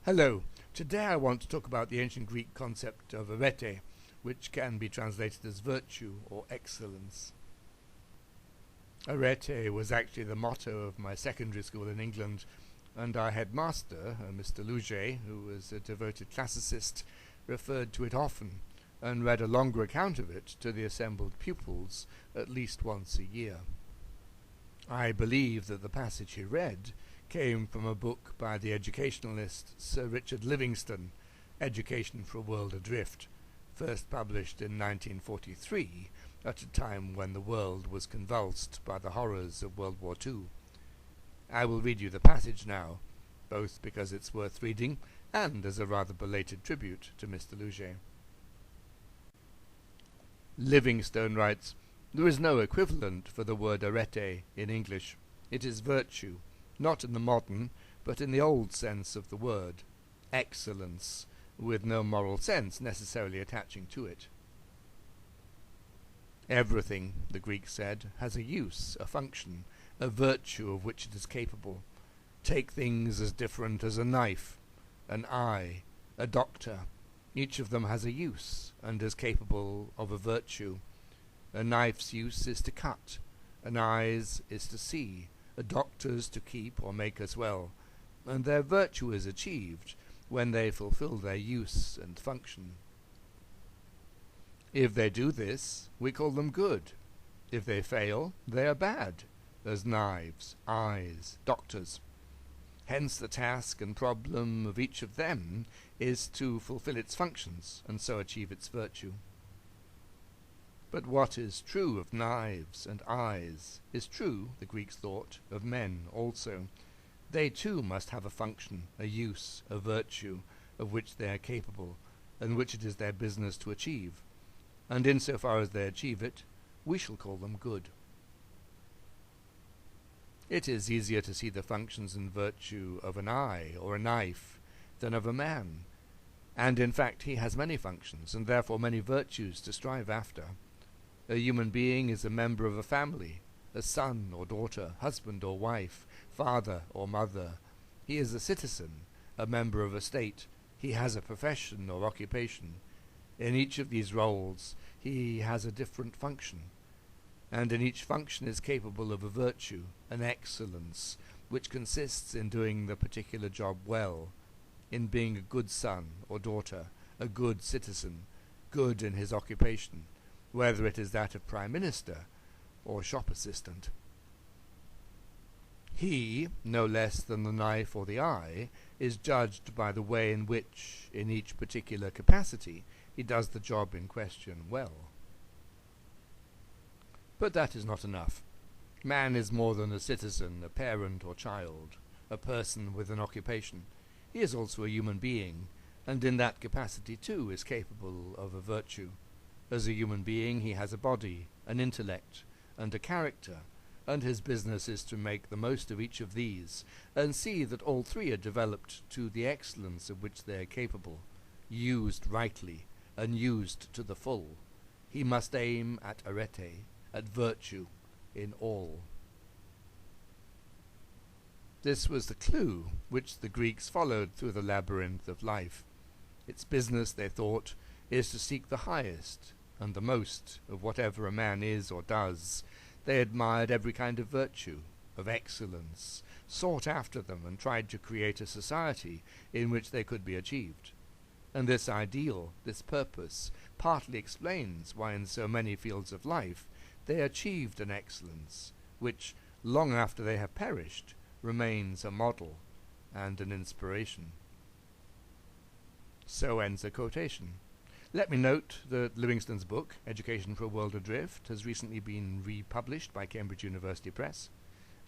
Hello. Today I want to talk about the ancient Greek concept of arete, which can be translated as virtue or excellence. Arete was actually the motto of my secondary school in England, and our headmaster, Mr. Luget, who was a devoted classicist, referred to it often and read a longer account of it to the assembled pupils at least once a year. I believe that the passage he read came from a book by the educationalist Sir Richard Livingstone, Education for World Adrift, first published in 1943, at a time when the world was convulsed by the horrors of World War II. I will read you the passage now, both because it's worth reading and as a rather belated tribute to Mr. Luget. Livingstone writes, "There is no equivalent for the word arete in English. It is virtue, not in the modern, but in the old sense of the word, excellence, with no moral sense necessarily attaching to it. Everything, the Greeks said, has a use, a function, a virtue of which it is capable. Take things as different as a knife, an eye, a doctor. Each of them has a use, and is capable of a virtue. A knife's use is to cut, an eye's is to see, a doctor's to keep or make us well, and their virtue is achieved when they fulfill their use and function. If they do this, we call them good. If they fail, they are bad, as knives, eyes, doctors. Hence the task and problem of each of them is to fulfill its functions, and so achieve its virtue. But what is true of knives and eyes is true, the Greeks thought, of men also. They too must have a function, a use, a virtue, of which they are capable, and which it is their business to achieve. And insofar as they achieve it, we shall call them good. It is easier to see the functions and virtue of an eye or a knife than of a man, and in fact he has many functions, and therefore many virtues to strive after. A human being is a member of a family, a son or daughter, husband or wife, father or mother. He is a citizen, a member of a state. He has a profession or occupation. In each of these roles he has a different function, and in each function is capable of a virtue, an excellence, which consists in doing the particular job well, in being a good son or daughter, a good citizen, good in his occupation, whether it is that of Prime Minister or shop assistant. He, no less than the knife or the eye, is judged by the way in which, in each particular capacity, he does the job in question well. But that is not enough. Man is more than a citizen, a parent or child, a person with an occupation. He is also a human being, and in that capacity too is capable of a virtue. As a human being he has a body, an intellect, and a character, and his business is to make the most of each of these, and see that all three are developed to the excellence of which they are capable, used rightly, and used to the full. He must aim at arete, at virtue, in all. This was the clue which the Greeks followed through the labyrinth of life. Its business, they thought, is to seek the highest and the most of whatever a man is or does. They admired every kind of virtue, of excellence, sought after them, and tried to create a society in which they could be achieved. And this ideal, this purpose, partly explains why in so many fields of life they achieved an excellence which, long after they have perished, remains a model and an inspiration." So ends a quotation. Let me note that Livingstone's book, Education for World Adrift, has recently been republished by Cambridge University Press.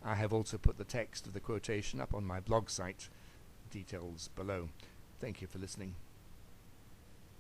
I have also put the text of the quotation up on my blog site. Details below. Thank you for listening.